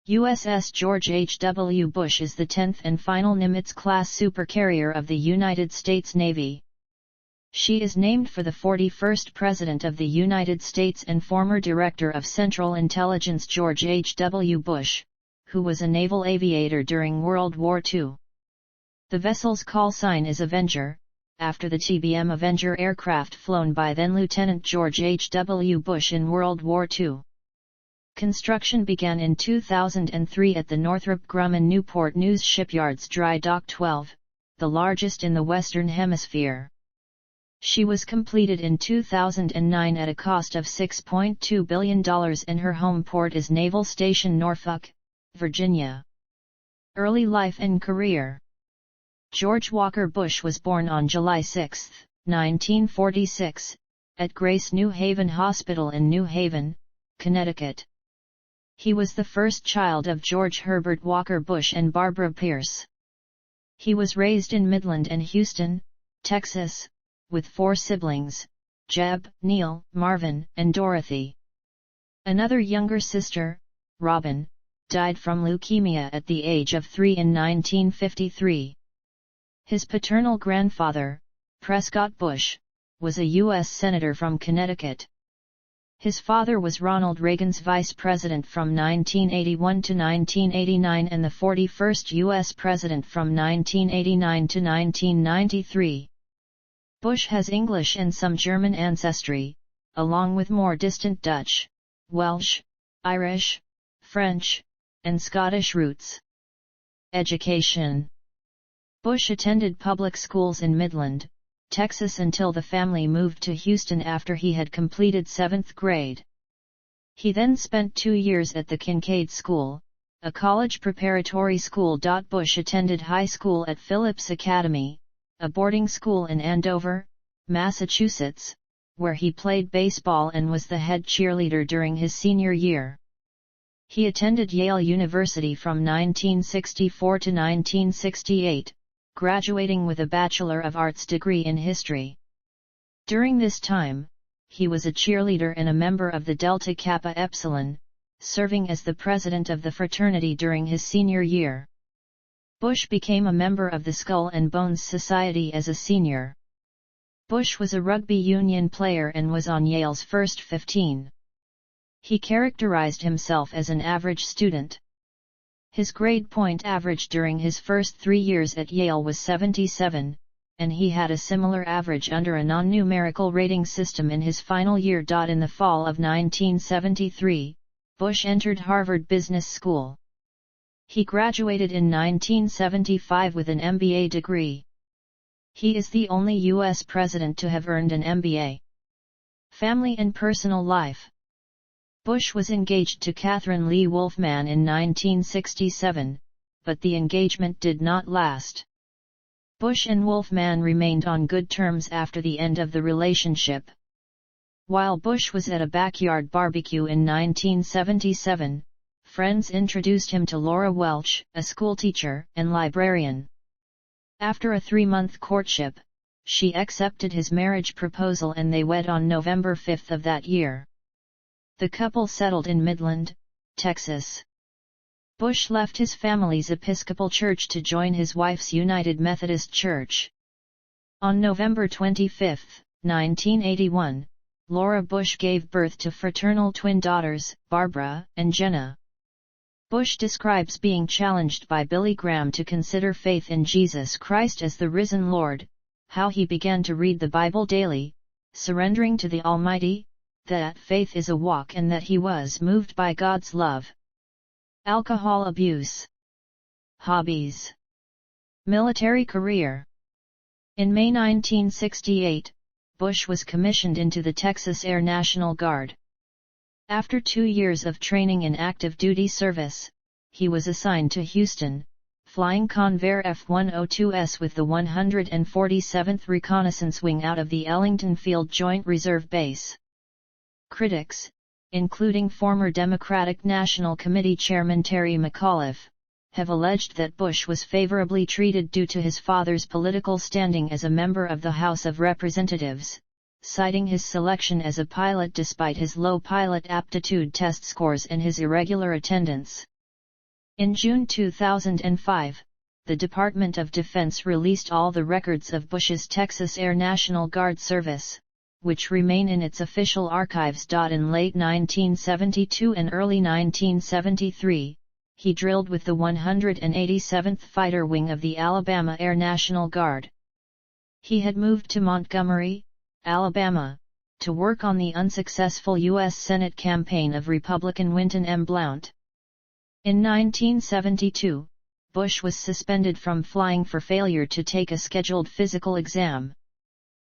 USS George H.W. Bush is the 10th and final Nimitz-class supercarrier of the United States Navy. She is named for the 41st President of the United States and former Director of Central Intelligence George H.W. Bush, who was a naval aviator during World War II. The vessel's call sign is Avenger, after the TBM Avenger aircraft flown by then-Lieutenant George H.W. Bush in World War II. Construction began in 2003 at the Northrop Grumman Newport News Shipyard's Dry Dock 12, the largest in the Western Hemisphere. She was completed in 2009 at a cost of $6.2 billion and her home port is Naval Station Norfolk, Virginia. Early life and career. George Walker Bush was born on July 6, 1946, at Grace New Haven Hospital in New Haven, Connecticut. He was the first child of George Herbert Walker Bush and Barbara Pierce. He was raised in Midland and Houston, Texas, with 4 siblings, Jeb, Neil, Marvin, and Dorothy. Another younger sister, Robin, died from leukemia at the age of 3 in 1953. His paternal grandfather, Prescott Bush, was a U.S. Senator from Connecticut. His father was Ronald Reagan's vice president from 1981 to 1989 and the 41st U.S. president from 1989 to 1993. Bush has English and some German ancestry, along with more distant Dutch, Welsh, Irish, French, and Scottish roots. Education. Bush attended public schools in Midland, Texas until the family moved to Houston after he had completed 7th grade. He then spent 2 years at the Kincaid School, a college preparatory school. Bush attended high school at Phillips Academy, a boarding school in Andover, Massachusetts, where he played baseball and was the head cheerleader during his senior year. He attended Yale University from 1964 to 1968. Graduating with a Bachelor of Arts degree in history. During this time, he was a cheerleader and a member of the Delta Kappa Epsilon, serving as the president of the fraternity during his senior year. Bush became a member of the Skull and Bones Society as a senior. Bush was a rugby union player and was on Yale's first 15. He characterized himself as an average student. His grade point average during his first 3 years at Yale was 77, and he had a similar average under a non-numerical rating system in his final year. In the fall of 1973, Bush entered Harvard Business School. He graduated in 1975 with an MBA degree. He is the only U.S. president to have earned an MBA. Family and personal life. Bush was engaged to Catherine Lee Wolfman in 1967, but the engagement did not last. Bush and Wolfman remained on good terms after the end of the relationship. While Bush was at a backyard barbecue in 1977, friends introduced him to Laura Welch, a schoolteacher and librarian. After a 3-month courtship, she accepted his marriage proposal and they wed on November 5 of that year. The couple settled in Midland, Texas. Bush left his family's Episcopal church to join his wife's United Methodist Church. On November 25, 1981, Laura Bush gave birth to fraternal twin daughters, Barbara and Jenna. Bush describes being challenged by Billy Graham to consider faith in Jesus Christ as the risen Lord, how he began to read the Bible daily, surrendering to the Almighty, that faith is a walk and that he was moved by God's love. Alcohol abuse. Hobbies. Military career. In May 1968, Bush was commissioned into the Texas Air National Guard. After 2 years of training in active duty service, he was assigned to Houston, flying Convair F-102s with the 147th Reconnaissance Wing out of the Ellington Field Joint Reserve Base. Critics, including former Democratic National Committee Chairman Terry McAuliffe, have alleged that Bush was favorably treated due to his father's political standing as a member of the House of Representatives, citing his selection as a pilot despite his low pilot aptitude test scores and his irregular attendance. In June 2005, the Department of Defense released all the records of Bush's Texas Air National Guard service, which remain in its official archives. In late 1972 and early 1973, he drilled with the 187th Fighter Wing of the Alabama Air National Guard. He had moved to Montgomery, Alabama, to work on the unsuccessful U.S. Senate campaign of Republican Winton M. Blount. In 1972, Bush was suspended from flying for failure to take a scheduled physical exam.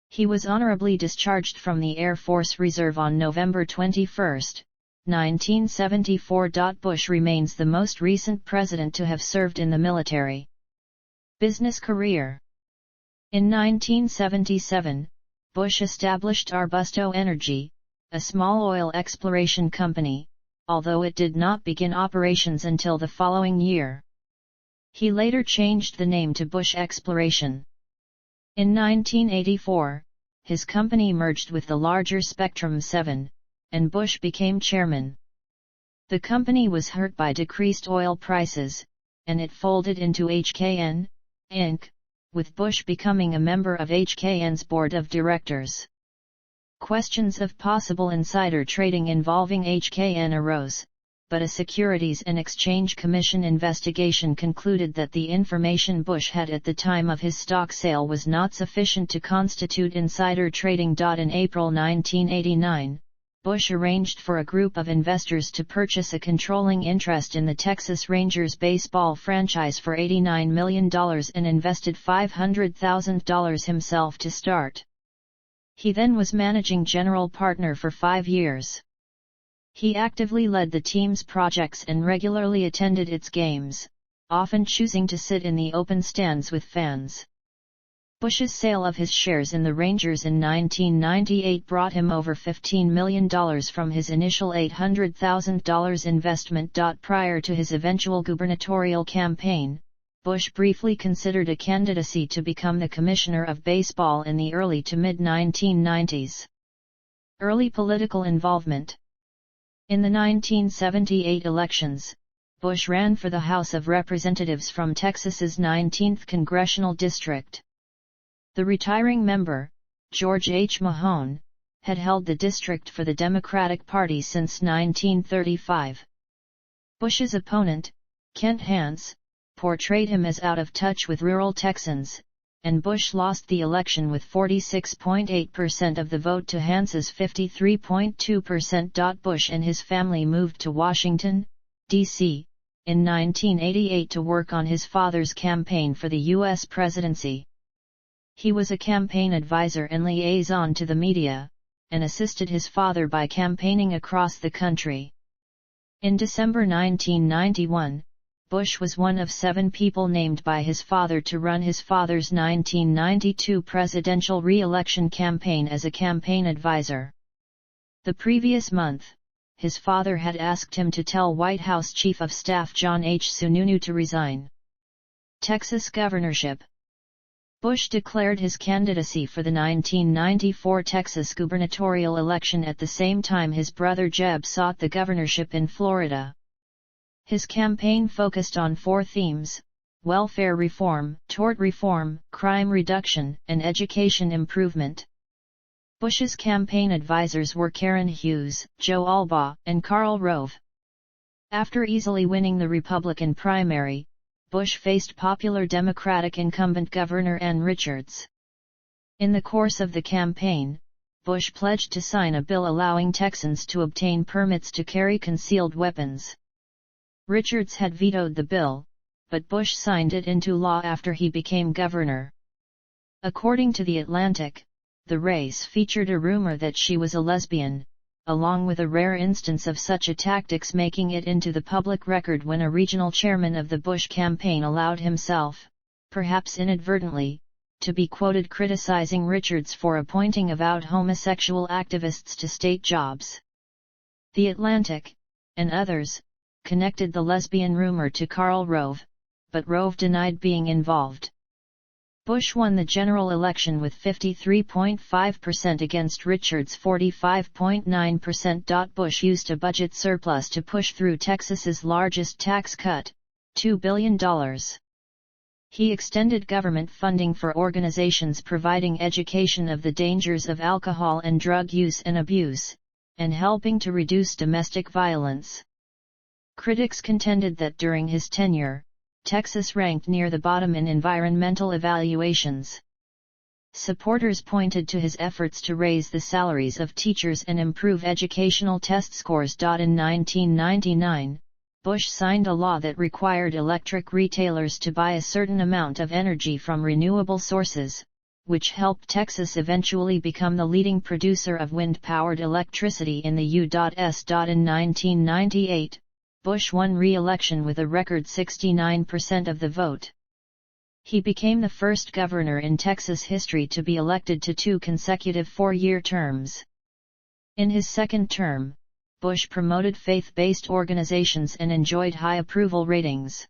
He was honorably discharged from the Air Force Reserve on November 21, 1974. Bush remains the most recent president to have served in the military. Business career. In 1977, Bush established Arbusto Energy, a small oil exploration company, although it did not begin operations until the following year. He later changed the name to Bush Exploration. In 1984, his company merged with the larger Spectrum 7, and Bush became chairman. The company was hurt by decreased oil prices, and it folded into HKN, Inc., with Bush becoming a member of HKN's board of directors. Questions of possible insider trading involving HKN arose, but a Securities and Exchange Commission investigation concluded that the information Bush had at the time of his stock sale was not sufficient to constitute insider trading. In April 1989, Bush arranged for a group of investors to purchase a controlling interest in the Texas Rangers baseball franchise for $89 million and invested $500,000 himself to start. He then was managing general partner for 5 years. He actively led the team's projects and regularly attended its games, often choosing to sit in the open stands with fans. Bush's sale of his shares in the Rangers in 1998 brought him over $15 million from his initial $800,000 investment. Prior to his eventual gubernatorial campaign, Bush briefly considered a candidacy to become the commissioner of baseball in the early to mid-1990s. Early political involvement. In the 1978 elections, Bush ran for the House of Representatives from Texas's 19th congressional district. The retiring member, George H. Mahone, had held the district for the Democratic Party since 1935. Bush's opponent, Kent Hance, portrayed him as out of touch with rural Texans, and Bush lost the election with 46.8% of the vote to Hance's 53.2%. Bush and his family moved to Washington, D.C., in 1988 to work on his father's campaign for the U.S. presidency. He was a campaign advisor and liaison to the media, and assisted his father by campaigning across the country. In December 1991, Bush was one of 7 people named by his father to run his father's 1992 presidential re-election campaign as a campaign advisor. The previous month, his father had asked him to tell White House Chief of Staff John H. Sununu to resign. Texas governorship. Bush declared his candidacy for the 1994 Texas gubernatorial election at the same time his brother Jeb sought the governorship in Florida. His campaign focused on 4 themes: welfare reform, tort reform, crime reduction, and education improvement. Bush's campaign advisors were Karen Hughes, Joe Albaugh, and Karl Rove. After easily winning the Republican primary, Bush faced popular Democratic incumbent Governor Ann Richards. In the course of the campaign, Bush pledged to sign a bill allowing Texans to obtain permits to carry concealed weapons. Richards had vetoed the bill, but Bush signed it into law after he became governor. According to The Atlantic, the race featured a rumor that she was a lesbian, along with a rare instance of such a tactics making it into the public record when a regional chairman of the Bush campaign allowed himself, perhaps inadvertently, to be quoted criticizing Richards for appointing avowed homosexual activists to state jobs. The Atlantic, and others, connected the lesbian rumor to Karl Rove, but Rove denied being involved. Bush won the general election with 53.5% against Richards' 45.9%. Bush used a budget surplus to push through Texas's largest tax cut, $2 billion. He extended government funding for organizations providing education of the dangers of alcohol and drug use and abuse, and helping to reduce domestic violence. Critics contended that during his tenure, Texas ranked near the bottom in environmental evaluations. Supporters pointed to his efforts to raise the salaries of teachers and improve educational test scores. In 1999, Bush signed a law that required electric retailers to buy a certain amount of energy from renewable sources, which helped Texas eventually become the leading producer of wind-powered electricity in the U.S. In 1998, Bush won re-election with a record 69% of the vote. He became the first governor in Texas history to be elected to 2 consecutive 4-year terms. In his second term, Bush promoted faith-based organizations and enjoyed high approval ratings.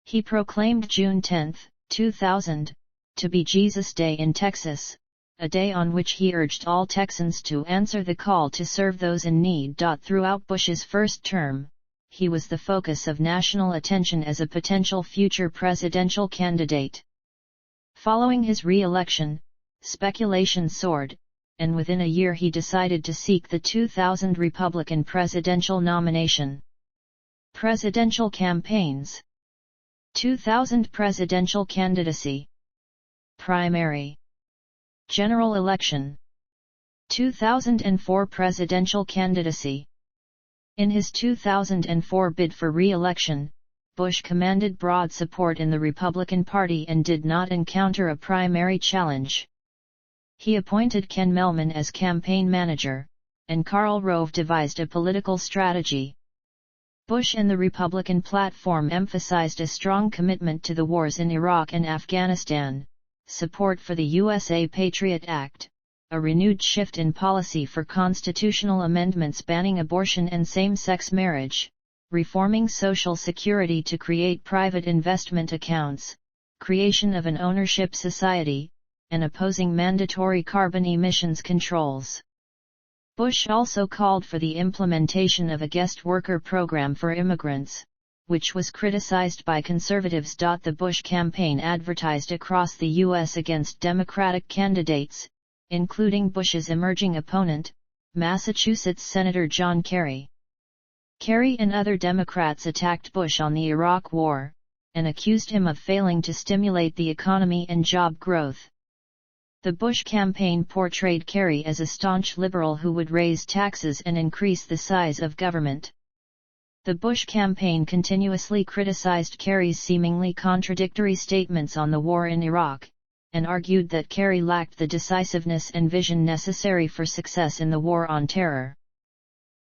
He proclaimed June 10, 2000, to be Jesus Day in Texas, a day on which he urged all Texans to answer the call to serve those in need. Throughout Bush's first term, he was the focus of national attention as a potential future presidential candidate. Following his re-election, speculation soared, and within a year he decided to seek the 2000 Republican presidential nomination. Presidential campaigns. 2000 presidential candidacy. Primary. General election. 2004 presidential candidacy. In his 2004 bid for re-election, Bush commanded broad support in the Republican Party and did not encounter a primary challenge. He appointed Ken Mehlman as campaign manager, and Karl Rove devised a political strategy. Bush and the Republican platform emphasized a strong commitment to the wars in Iraq and Afghanistan, support for the USA Patriot Act, a renewed shift in policy for constitutional amendments banning abortion and same-sex marriage, reforming Social Security to create private investment accounts, creation of an ownership society, and opposing mandatory carbon emissions controls. Bush also called for the implementation of a guest worker program for immigrants, which was criticized by conservatives. The Bush campaign advertised across the U.S. against Democratic candidates, including Bush's emerging opponent, Massachusetts Senator John Kerry. Kerry and other Democrats attacked Bush on the Iraq War, and accused him of failing to stimulate the economy and job growth. The Bush campaign portrayed Kerry as a staunch liberal who would raise taxes and increase the size of government. The Bush campaign continuously criticized Kerry's seemingly contradictory statements on the war in Iraq, and argued that Kerry lacked the decisiveness and vision necessary for success in the war on terror.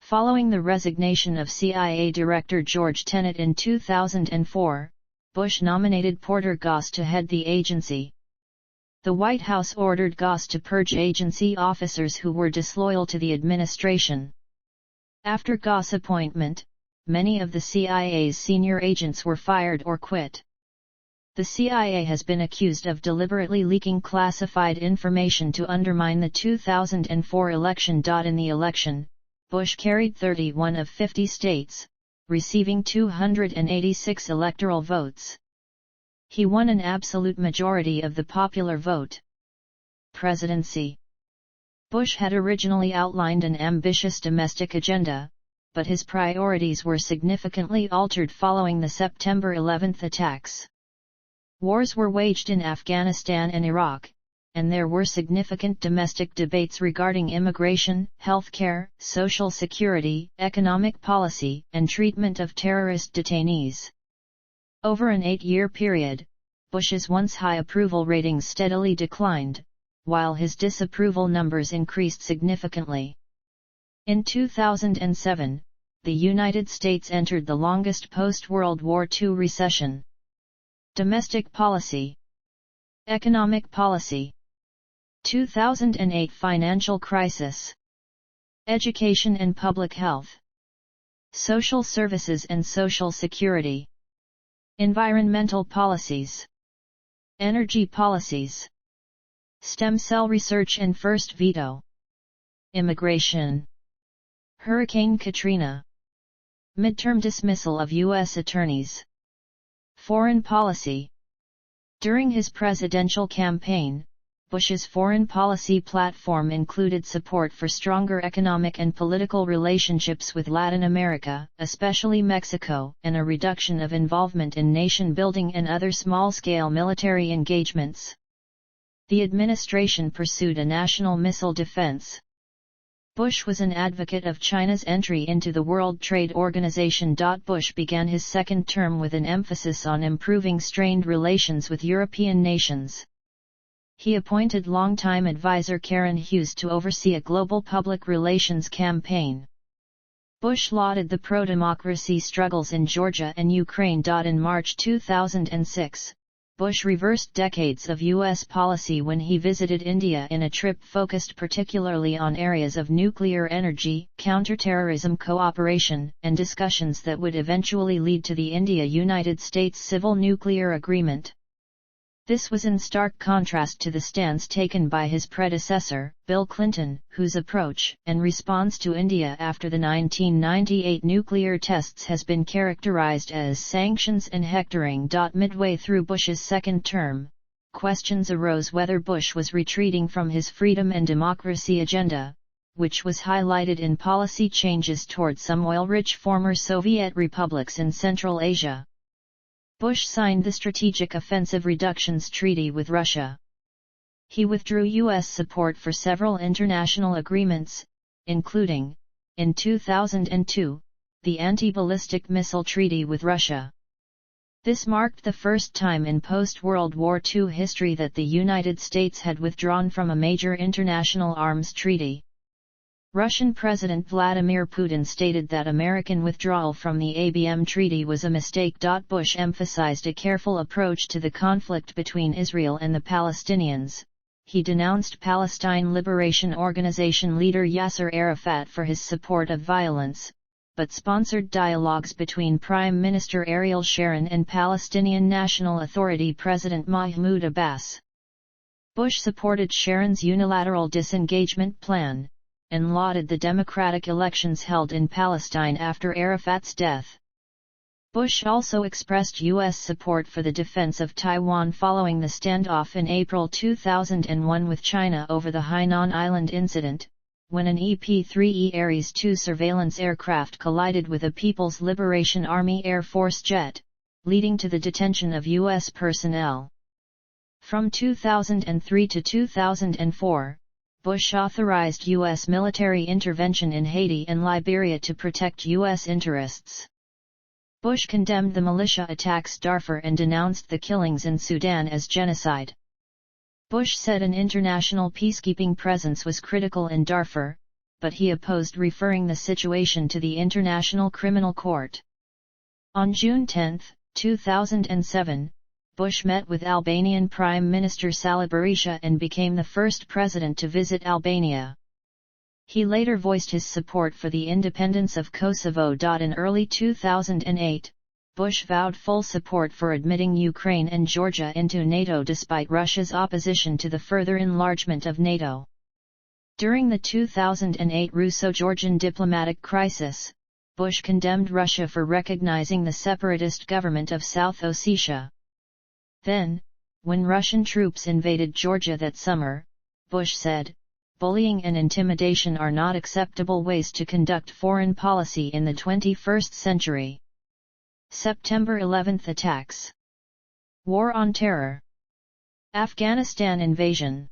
Following the resignation of CIA Director George Tenet in 2004, Bush nominated Porter Goss to head the agency. The White House ordered Goss to purge agency officers who were disloyal to the administration. After Goss' appointment, many of the CIA's senior agents were fired or quit. The CIA has been accused of deliberately leaking classified information to undermine the 2004 election. In the election, Bush carried 31 of 50 states, receiving 286 electoral votes. He won an absolute majority of the popular vote. Presidency. Bush had originally outlined an ambitious domestic agenda, but his priorities were significantly altered following the September 11 attacks. Wars were waged in Afghanistan and Iraq, and there were significant domestic debates regarding immigration, healthcare, social security, economic policy, and treatment of terrorist detainees. Over an 8-year period, Bush's once high approval ratings steadily declined, while his disapproval numbers increased significantly. In 2007, the United States entered the longest post-World War II recession. Domestic policy. Economic policy. 2008 financial crisis. Education and public health. Social services and social security. Environmental policies. Energy policies. Stem cell research and first veto. Immigration. Hurricane Katrina. Midterm dismissal of U.S. attorneys. Foreign policy. During his presidential campaign, Bush's foreign policy platform included support for stronger economic and political relationships with Latin America, especially Mexico, and a reduction of involvement in nation-building and other small-scale military engagements. The administration pursued a national missile defense. Bush was an advocate of China's entry into the World Trade Organization. Bush began his second term with an emphasis on improving strained relations with European nations. He appointed longtime advisor Karen Hughes to oversee a global public relations campaign. Bush lauded the pro-democracy struggles in Georgia and Ukraine. In March 2006, Bush reversed decades of U.S. policy when he visited India in a trip focused particularly on areas of nuclear energy, counterterrorism cooperation, and discussions that would eventually lead to the India-United States Civil Nuclear Agreement. This was in stark contrast to the stance taken by his predecessor, Bill Clinton, whose approach and response to India after the 1998 nuclear tests has been characterized as sanctions and hectoring. Midway through Bush's second term, questions arose whether Bush was retreating from his freedom and democracy agenda, which was highlighted in policy changes toward some oil-rich former Soviet republics in Central Asia. Bush signed the Strategic Offensive Reductions Treaty with Russia. He withdrew U.S. support for several international agreements, including, in 2002, the Anti-Ballistic Missile Treaty with Russia. This marked the first time in post-World War II history that the United States had withdrawn from a major international arms treaty. Russian President Vladimir Putin stated that American withdrawal from the ABM treaty was a mistake. Bush emphasized a careful approach to the conflict between Israel and the Palestinians. He denounced Palestine Liberation Organization leader Yasser Arafat for his support of violence, but sponsored dialogues between Prime Minister Ariel Sharon and Palestinian National Authority President Mahmoud Abbas. Bush supported Sharon's unilateral disengagement plan, and lauded the democratic elections held in Palestine after Arafat's death. Bush also expressed U.S. support for the defense of Taiwan following the standoff in April 2001 with China over the Hainan Island incident, when an EP-3E Ares II surveillance aircraft collided with a People's Liberation Army Air Force jet, leading to the detention of U.S. personnel. From 2003 to 2004, Bush authorized U.S. military intervention in Haiti and Liberia to protect U.S. interests. Bush condemned the militia attacks in Darfur and denounced the killings in Sudan as genocide. Bush said an international peacekeeping presence was critical in Darfur, but he opposed referring the situation to the International Criminal Court. On June 10, 2007, Bush met with Albanian Prime Minister Sali Berisha and became the first president to visit Albania. He later voiced his support for the independence of Kosovo. In early 2008, Bush vowed full support for admitting Ukraine and Georgia into NATO despite Russia's opposition to the further enlargement of NATO. During the 2008 Russo-Georgian diplomatic crisis, Bush condemned Russia for recognizing the separatist government of South Ossetia. Then, when Russian troops invaded Georgia that summer, Bush said, "Bullying and intimidation are not acceptable ways to conduct foreign policy in the 21st century." September 11 attacks. War on Terror. Afghanistan invasion.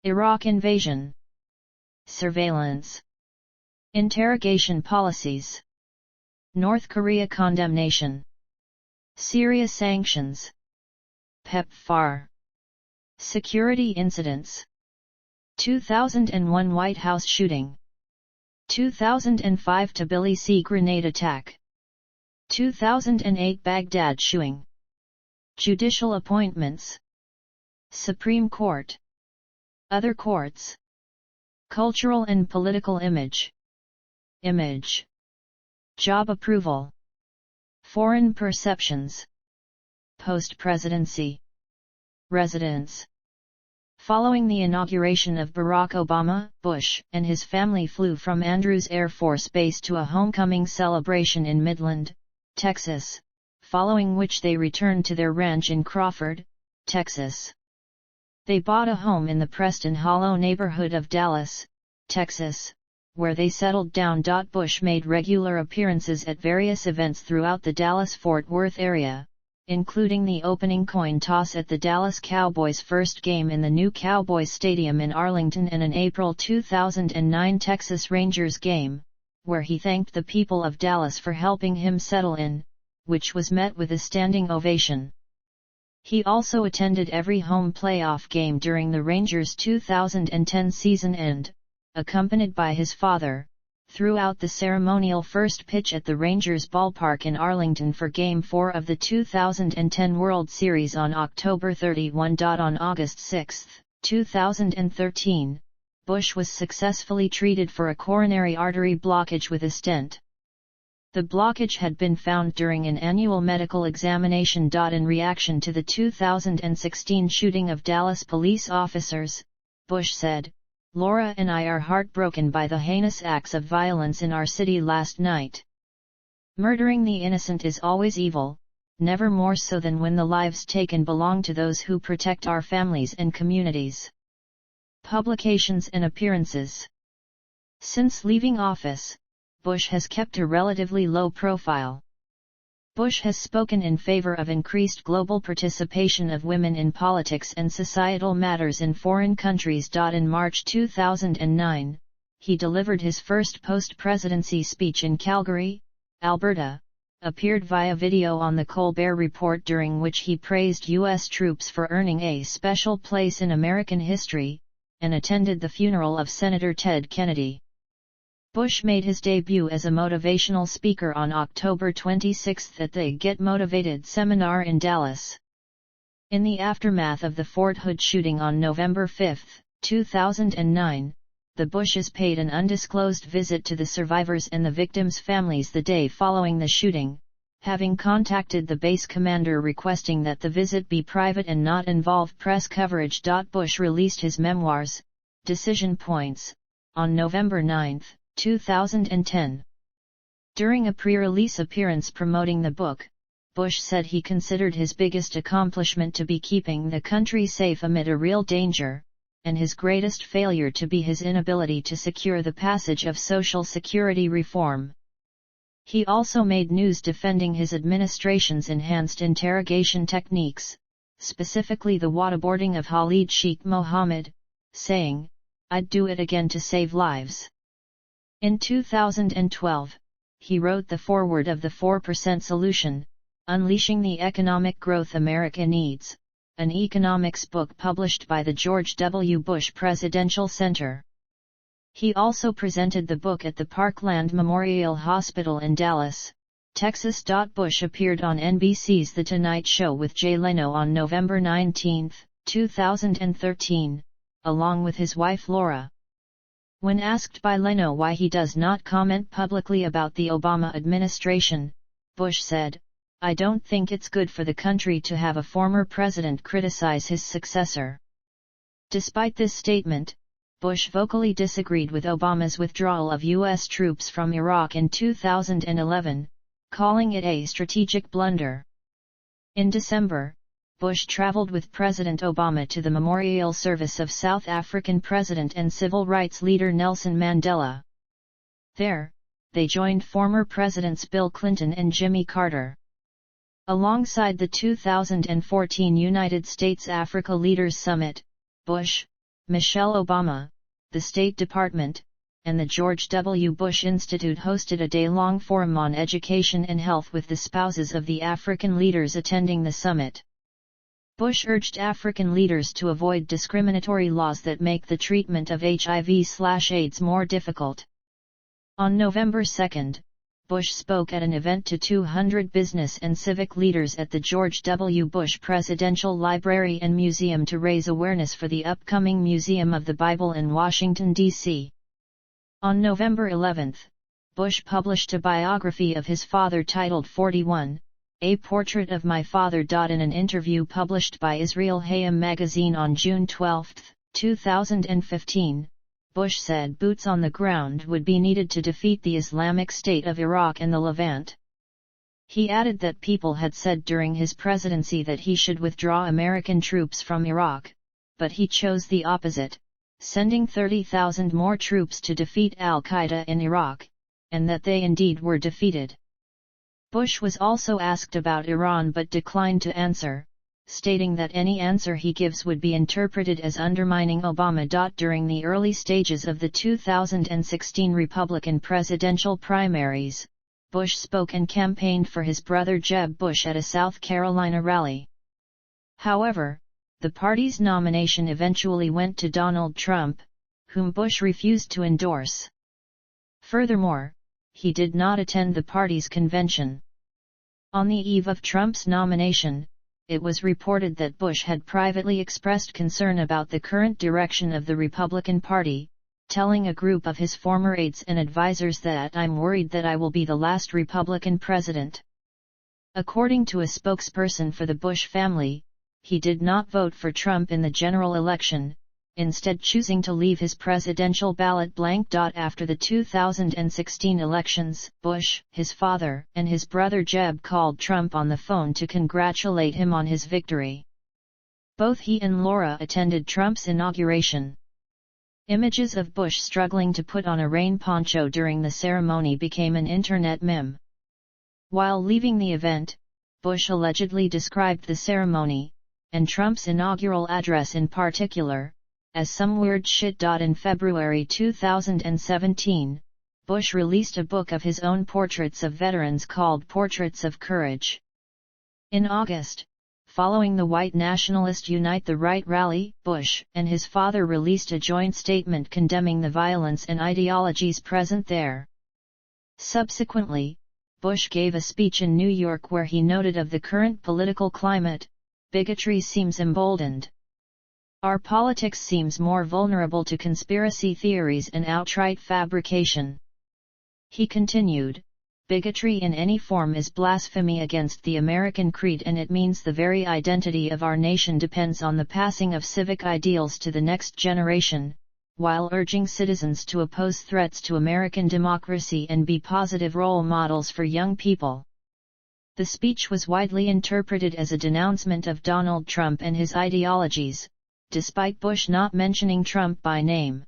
Iraq invasion. Surveillance. Interrogation policies. North Korea condemnation. Syria sanctions. PEPFAR. Security incidents. 2001 White House shooting. 2005 Tbilisi grenade attack. 2008 Baghdad shooting. Judicial appointments. Supreme Court. Other courts. Cultural and political image. Image. Job approval. Foreign perceptions. Post-presidency. Residence. Following the inauguration of Barack Obama, Bush and his family flew from Andrews Air Force Base to a homecoming celebration in Midland, Texas, following which they returned to their ranch in Crawford, Texas. They bought a home in the Preston Hollow neighborhood of Dallas, Texas, where they settled down. Bush made regular appearances at various events throughout the Dallas-Fort Worth area, including the opening coin toss at the Dallas Cowboys' first game in the new Cowboys Stadium in Arlington and an April 2009 Texas Rangers game, where he thanked the people of Dallas for helping him settle in, which was met with a standing ovation. He also attended every home playoff game during the Rangers' 2010 season and, accompanied by his father, threw out the ceremonial first pitch at the Rangers ballpark in Arlington for Game 4 of the 2010 World Series on October 31. On August 6, 2013, Bush was successfully treated for a coronary artery blockage with a stent. The blockage had been found during an annual medical examination. In reaction to the 2016 shooting of Dallas police officers, Bush said, "Laura and I are heartbroken by the heinous acts of violence in our city last night. Murdering the innocent is always evil, never more so than when the lives taken belong to those who protect our families and communities." Publications and appearances. Since leaving office, Bush has kept a relatively low profile. Bush has spoken in favor of increased global participation of women in politics and societal matters in foreign countries. In March 2009, he delivered his first post-presidency speech in Calgary, Alberta, appeared via video on the Colbert Report, during which he praised U.S. troops for earning a special place in American history, and attended the funeral of Senator Ted Kennedy. Bush made his debut as a motivational speaker on October 26 at the Get Motivated seminar in Dallas. In the aftermath of the Fort Hood shooting on November 5, 2009, the Bushes paid an undisclosed visit to the survivors and the victims' families the day following the shooting, having contacted the base commander requesting that the visit be private and not involve press coverage. Bush released his memoirs, Decision Points, on November 9, 2010. During a pre-release appearance promoting the book, Bush said he considered his biggest accomplishment to be keeping the country safe amid a real danger, and his greatest failure to be his inability to secure the passage of Social Security reform. He also made news defending his administration's enhanced interrogation techniques, specifically the waterboarding of Khalid Sheikh Mohammed, saying, "I'd do it again to save lives." In 2012, he wrote the foreword of the 4% Solution, Unleashing the Economic Growth America Needs, an economics book published by the George W. Bush Presidential Center. He also presented the book at the Parkland Memorial Hospital in Dallas, Texas. Bush appeared on NBC's The Tonight Show with Jay Leno on November 19, 2013, along with his wife Laura. When asked by Leno why he does not comment publicly about the Obama administration, Bush said, "I don't think it's good for the country to have a former president criticize his successor." Despite this statement, Bush vocally disagreed with Obama's withdrawal of U.S. troops from Iraq in 2011, calling it a strategic blunder. In December, Bush traveled with President Obama to the memorial service of South African President and civil rights leader Nelson Mandela. There, they joined former Presidents Bill Clinton and Jimmy Carter. Alongside the 2014 United States-Africa Leaders Summit, Bush, Michelle Obama, the State Department, and the George W. Bush Institute hosted a day-long forum on education and health with the spouses of the African leaders attending the summit. Bush urged African leaders to avoid discriminatory laws that make the treatment of HIV/AIDS more difficult. On November 2, Bush spoke at an event to 200 business and civic leaders at the George W. Bush Presidential Library and Museum to raise awareness for the upcoming Museum of the Bible in Washington, D.C. On November 11, Bush published a biography of his father titled 41, A Portrait of My Father. In an interview published by Israel Hayom magazine on June 12, 2015, Bush said boots on the ground would be needed to defeat the Islamic State of Iraq and the Levant. He added that people had said during his presidency that he should withdraw American troops from Iraq, but he chose the opposite, sending 30,000 more troops to defeat al-Qaeda in Iraq, and that they indeed were defeated. Bush was also asked about Iran but declined to answer, stating that any answer he gives would be interpreted as undermining Obama. During the early stages of the 2016 Republican presidential primaries, Bush spoke and campaigned for his brother Jeb Bush at a South Carolina rally. However, the party's nomination eventually went to Donald Trump, whom Bush refused to endorse. Furthermore, he did not attend the party's convention. On the eve of Trump's nomination, it was reported that Bush had privately expressed concern about the current direction of the Republican Party, telling a group of his former aides and advisors that "I'm worried that I will be the last Republican president." According to a spokesperson for the Bush family, he did not vote for Trump in the general election, instead choosing to leave his presidential ballot blank. After the 2016 elections, Bush, his father, and his brother Jeb called Trump on the phone to congratulate him on his victory. Both he and Laura attended Trump's inauguration. Images of Bush struggling to put on a rain poncho during the ceremony became an internet meme. While leaving the event, Bush allegedly described the ceremony, and Trump's inaugural address in particular, as some weird shit. In February 2017, Bush released a book of his own portraits of veterans called Portraits of Courage. In August, following the white nationalist Unite the Right rally, Bush and his father released a joint statement condemning the violence and ideologies present there. Subsequently, Bush gave a speech in New York where he noted of the current political climate, "Bigotry seems emboldened. Our politics seems more vulnerable to conspiracy theories and outright fabrication." He continued, "Bigotry in any form is blasphemy against the American creed, and it means the very identity of our nation depends on the passing of civic ideals to the next generation," while urging citizens to oppose threats to American democracy and be positive role models for young people. The speech was widely interpreted as a denouncement of Donald Trump and his ideologies, despite Bush not mentioning Trump by name.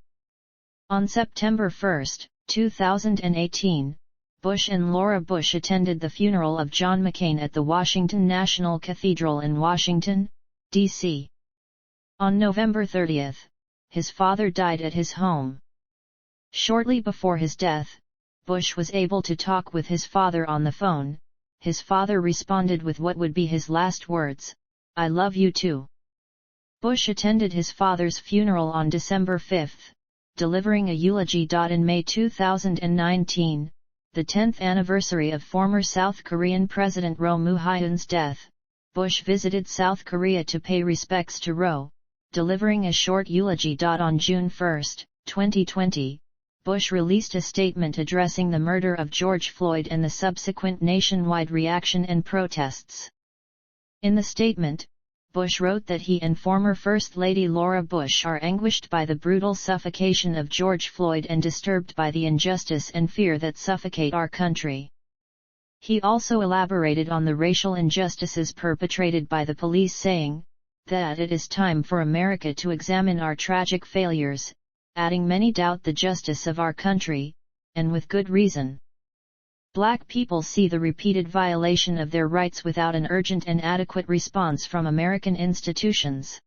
On September 1, 2018, Bush and Laura Bush attended the funeral of John McCain at the Washington National Cathedral in Washington, D.C. On November 30, his father died at his home. Shortly before his death, Bush was able to talk with his father on the phone. His father responded with what would be his last words, "I love you too." Bush attended his father's funeral on December 5, delivering a eulogy. In May 2019, the 10th anniversary of former South Korean President Roh Moo-hyun's death, Bush visited South Korea to pay respects to Roh, delivering a short eulogy. On June 1, 2020, Bush released a statement addressing the murder of George Floyd and the subsequent nationwide reaction and protests. In the statement, Bush wrote that he and former First Lady Laura Bush are anguished by the brutal suffocation of George Floyd and disturbed by the injustice and fear that suffocate our country. He also elaborated on the racial injustices perpetrated by the police, saying that it is time for America to examine our tragic failures, adding many doubt the justice of our country, and with good reason. Black people see the repeated violation of their rights without an urgent and adequate response from American institutions.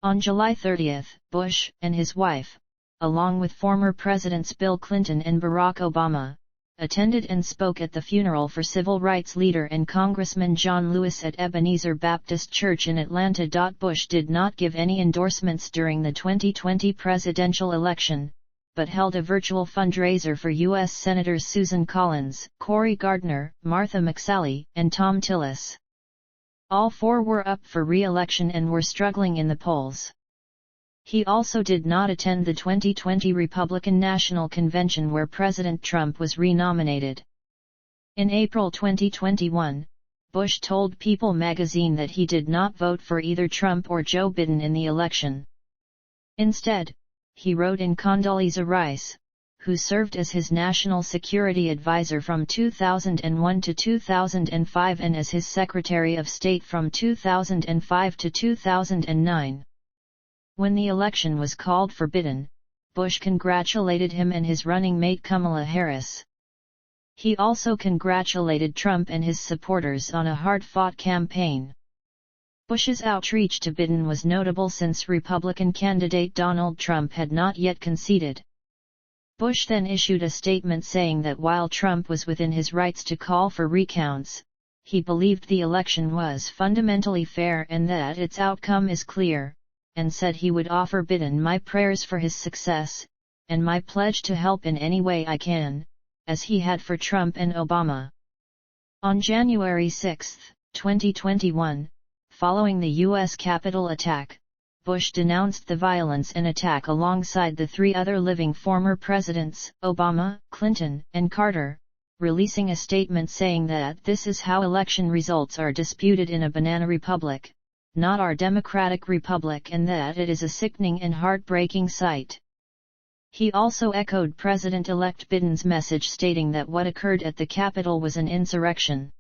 On July 30, Bush and his wife, along with former Presidents Bill Clinton and Barack Obama, attended and spoke at the funeral for civil rights leader and Congressman John Lewis at Ebenezer Baptist Church in Atlanta. Bush did not give any endorsements during the 2020 presidential election, but held a virtual fundraiser for U.S. Senators Susan Collins, Cory Gardner, Martha McSally, and Thom Tillis. All four were up for re-election and were struggling in the polls. He also did not attend the 2020 Republican National Convention where President Trump was re-nominated. In April 2021, Bush told People magazine that he did not vote for either Trump or Joe Biden in the election. Instead, he wrote in Condoleezza Rice, who served as his national security advisor from 2001 to 2005 and as his Secretary of State from 2005 to 2009. When the election was called for Biden, Bush congratulated him and his running mate Kamala Harris. He also congratulated Trump and his supporters on a hard-fought campaign. Bush's outreach to Biden was notable since Republican candidate Donald Trump had not yet conceded. Bush then issued a statement saying that while Trump was within his rights to call for recounts, he believed the election was fundamentally fair and that its outcome is clear, and said he would offer Biden my prayers for his success, and my pledge to help in any way I can, as he had for Trump and Obama. On January 6, 2021, following the U.S. Capitol attack, Bush denounced the violence and attack alongside the three other living former presidents, Obama, Clinton, and Carter, releasing a statement saying that this is how election results are disputed in a banana republic, not our democratic republic, and that it is a sickening and heartbreaking sight. He also echoed President-elect Biden's message stating that what occurred at the Capitol was an insurrection.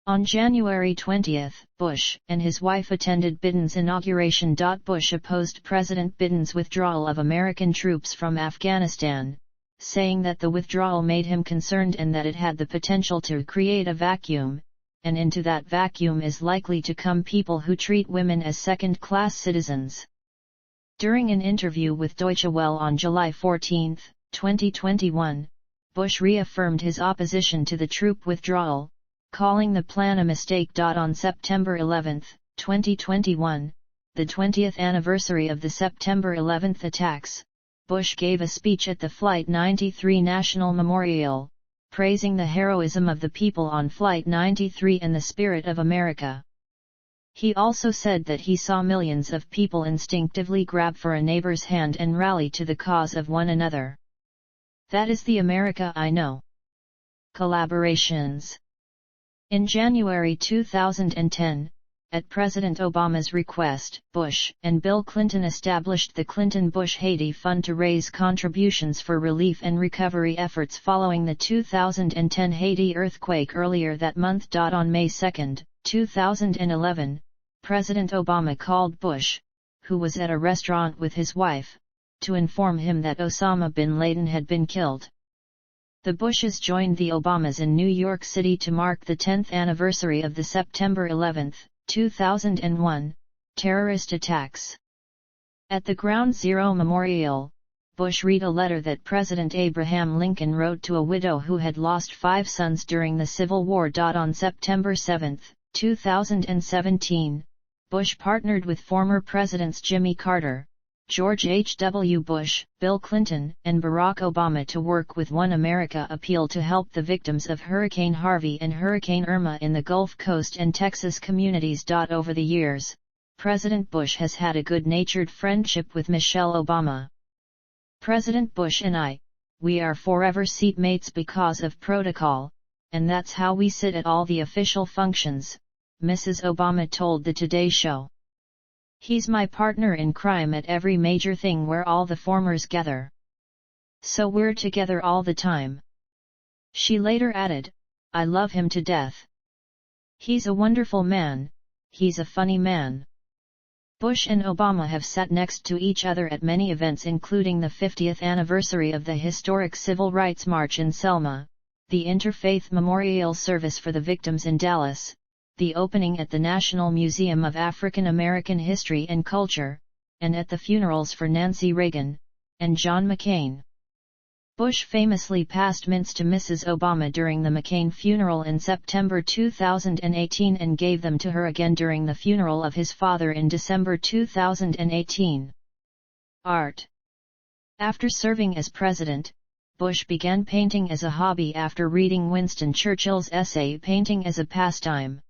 On January 20, Bush and his wife attended Biden's inauguration. Bush opposed President Biden's withdrawal of American troops from Afghanistan, saying that the withdrawal made him concerned and that it had the potential to create a vacuum, and into that vacuum is likely to come people who treat women as second-class citizens. During an interview with Deutsche Welle on July 14, 2021, Bush reaffirmed his opposition to the troop withdrawal, calling the plan a mistake. On September 11, 2021, the 20th anniversary of the September 11 attacks, Bush gave a speech at the Flight 93 National Memorial, praising the heroism of the people on Flight 93 and the spirit of America. He also said that he saw millions of people instinctively grab for a neighbor's hand and rally to the cause of one another. That is the America I know. Collaborations. In January 2010, at President Obama's request, Bush and Bill Clinton established the Clinton-Bush-Haiti Fund to raise contributions for relief and recovery efforts following the 2010 Haiti earthquake earlier that month. On May 2, 2011, President Obama called Bush, who was at a restaurant with his wife, to inform him that Osama bin Laden had been killed. The Bushes joined the Obamas in New York City to mark the 10th anniversary of the September 11, 2001, terrorist attacks. At the Ground Zero Memorial, Bush read a letter that President Abraham Lincoln wrote to a widow who had lost 5 sons during the Civil War. On September 7, 2017, Bush partnered with former Presidents Jimmy Carter, George H.W. Bush, Bill Clinton, and Barack Obama to work with One America appeal to help the victims of Hurricane Harvey and Hurricane Irma in the Gulf Coast and Texas communities. Over the years, President Bush has had a good-natured friendship with Michelle Obama. President Bush and we are forever seatmates because of protocol, and that's how we sit at all the official functions, Mrs. Obama told the Today Show. He's my partner in crime at every major thing where all the formers gather. So we're together all the time. She later added, I love him to death. He's a wonderful man, he's a funny man. Bush and Obama have sat next to each other at many events, including the 50th anniversary of the historic Civil Rights March in Selma, the Interfaith Memorial Service for the Victims in Dallas, the opening at the National Museum of African American History and Culture, and at the funerals for Nancy Reagan and John McCain. Bush famously passed mints to Mrs. Obama during the McCain funeral in September 2018 and gave them to her again during the funeral of his father in December 2018. Art. After serving as president, Bush began painting as a hobby after reading Winston Churchill's essay Painting as a Pastime.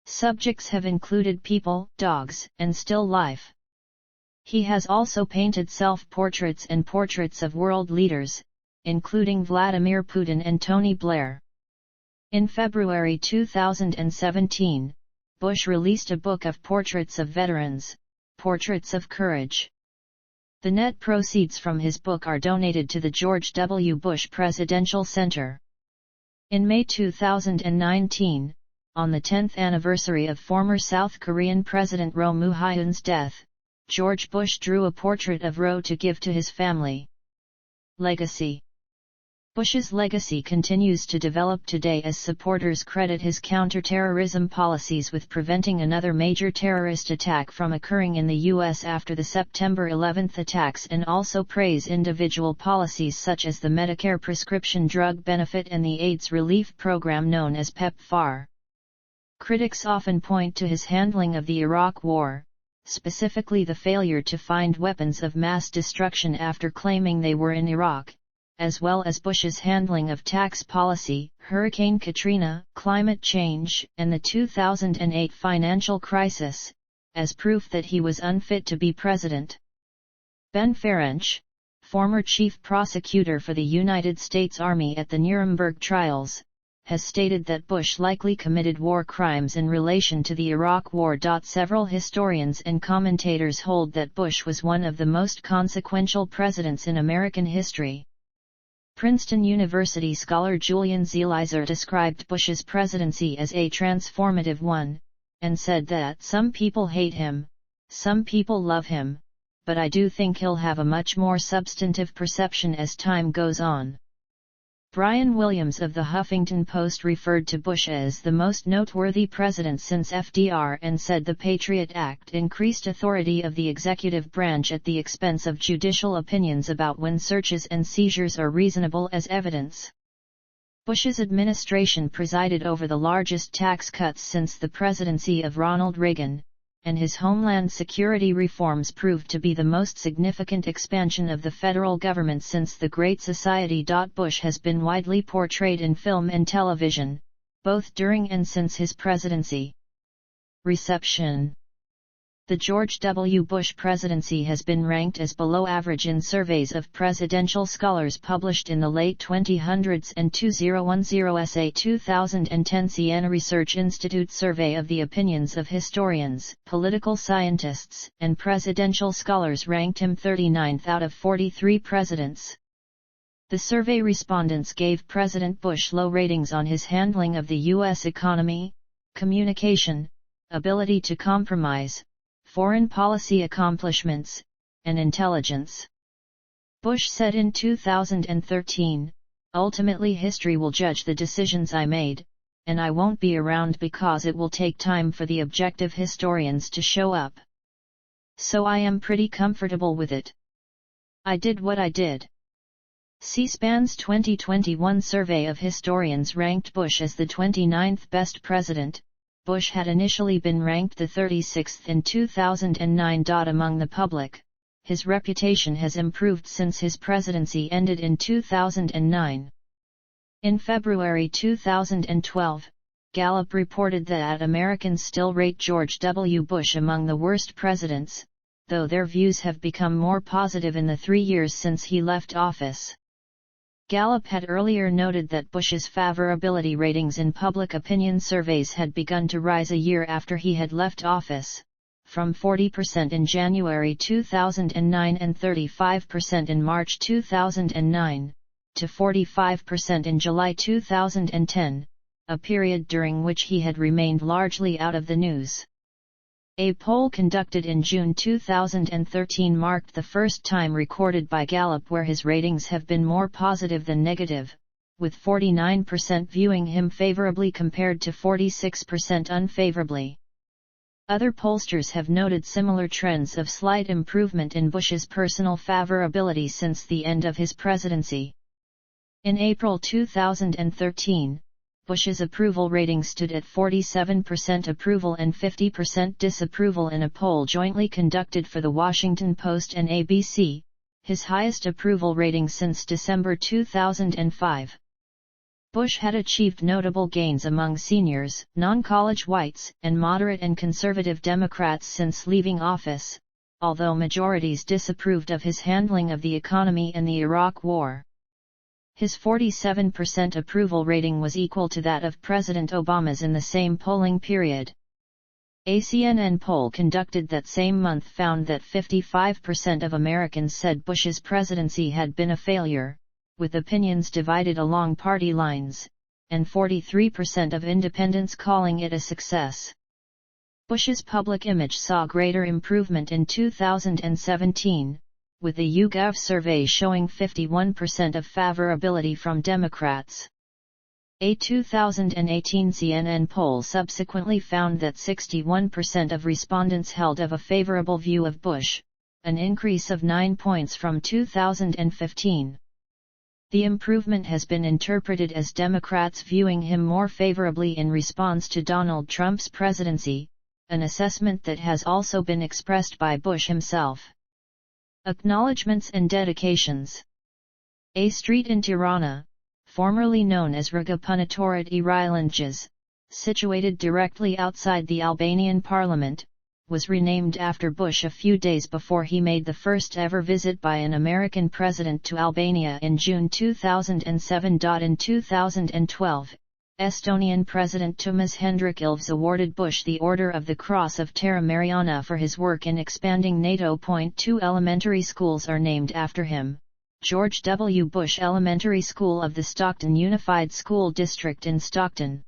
Subjects have included people, dogs, and still life. He has also painted self-portraits and portraits of world leaders, including Vladimir Putin and Tony Blair. In February 2017, Bush released a book of portraits of veterans, Portraits of Courage. The net proceeds from his book are donated to the George W. Bush Presidential Center. In May 2019, on the 10th anniversary of former South Korean President Roh Moo-hyun's death, George Bush drew a portrait of Roh to give to his family. Legacy. Bush's legacy continues to develop today as supporters credit his counterterrorism policies with preventing another major terrorist attack from occurring in the U.S. after the September 11 attacks, and also praise individual policies such as the Medicare prescription drug benefit and the AIDS relief program known as PEPFAR. Critics often point to his handling of the Iraq War, specifically the failure to find weapons of mass destruction after claiming they were in Iraq, as well as Bush's handling of tax policy, Hurricane Katrina, climate change, and the 2008 financial crisis, as proof that he was unfit to be president. Ben Ferencz, former chief prosecutor for the United States Army at the Nuremberg trials, has stated that Bush likely committed war crimes in relation to the Iraq War. Several historians and commentators hold that Bush was one of the most consequential presidents in American history. Princeton University scholar Julian Zelizer described Bush's presidency as a transformative one, and said that some people hate him, some people love him, but I do think he'll have a much more substantive perception as time goes on. Brian Williams of the Huffington Post referred to Bush as the most noteworthy president since FDR and said the Patriot Act increased authority of the executive branch at the expense of judicial opinions about when searches and seizures are reasonable as evidence. Bush's administration presided over the largest tax cuts since the presidency of Ronald Reagan, and his Homeland Security reforms proved to be the most significant expansion of the federal government since the Great Society. Bush has been widely portrayed in film and television, both during and since his presidency. Reception. The George W. Bush presidency has been ranked as below average in surveys of presidential scholars published in the late 2000s and 2010's a 2010 Siena Research Institute survey of the opinions of historians, political scientists, and presidential scholars ranked him 39th out of 43 presidents. The survey respondents gave President Bush low ratings on his handling of the U.S. economy, communication, ability to compromise, foreign policy accomplishments, and intelligence. Bush said in 2013, "Ultimately history will judge the decisions I made, and I won't be around because it will take time for the objective historians to show up. So I am pretty comfortable with it. I did what I did." C-SPAN's 2021 survey of historians ranked Bush as the 29th best president. Bush had initially been ranked the 36th in 2009. Among the public, his reputation has improved since his presidency ended in 2009. In February 2012, Gallup reported that Americans still rate George W. Bush among the worst presidents, though their views have become more positive in the 3 years since he left office. Gallup had earlier noted that Bush's favorability ratings in public opinion surveys had begun to rise a year after he had left office, from 40% in January 2009 and 35% in March 2009, to 45% in July 2010, a period during which he had remained largely out of the news. A poll conducted in June 2013 marked the first time recorded by Gallup where his ratings have been more positive than negative, with 49% viewing him favorably compared to 46% unfavorably. Other pollsters have noted similar trends of slight improvement in Bush's personal favorability since the end of his presidency. In April 2013, Bush's approval rating stood at 47% approval and 50% disapproval in a poll jointly conducted for The Washington Post and ABC, his highest approval rating since December 2005. Bush had achieved notable gains among seniors, non-college whites, and moderate and conservative Democrats since leaving office, although majorities disapproved of his handling of the economy and the Iraq War. His 47% approval rating was equal to that of President Obama's in the same polling period. A CNN poll conducted that same month found that 55% of Americans said Bush's presidency had been a failure, with opinions divided along party lines, and 43% of independents calling it a success. Bush's public image saw greater improvement in 2017, with the YouGov survey showing 51% of favorability from Democrats. A 2018 CNN poll subsequently found that 61% of respondents held of a favorable view of Bush, an increase of 9 points from 2015. The improvement has been interpreted as Democrats viewing him more favorably in response to Donald Trump's presidency, an assessment that has also been expressed by Bush himself. Acknowledgements and dedications. A street in Tirana, formerly known as Ragapunatorit Irilanges, situated directly outside the Albanian parliament, was renamed after Bush a few days before he made the first ever visit by an American president to Albania in June 2007. In 2012, Estonian President Toomas Hendrik Ilves awarded Bush the Order of the Cross of Terra Mariana for his work in expanding NATO. 2 elementary schools are named after him: George W. Bush Elementary School of the Stockton Unified School District in Stockton,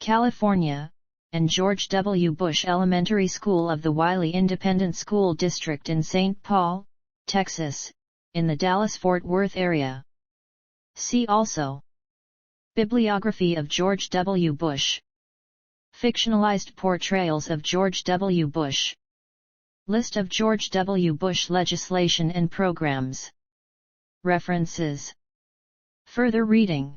California, and George W. Bush Elementary School of the Wiley Independent School District in St. Paul, Texas, in the Dallas-Fort Worth area. See also: Bibliography of George W. Bush. Fictionalized portrayals of George W. Bush. List of George W. Bush legislation and programs. References. Further reading.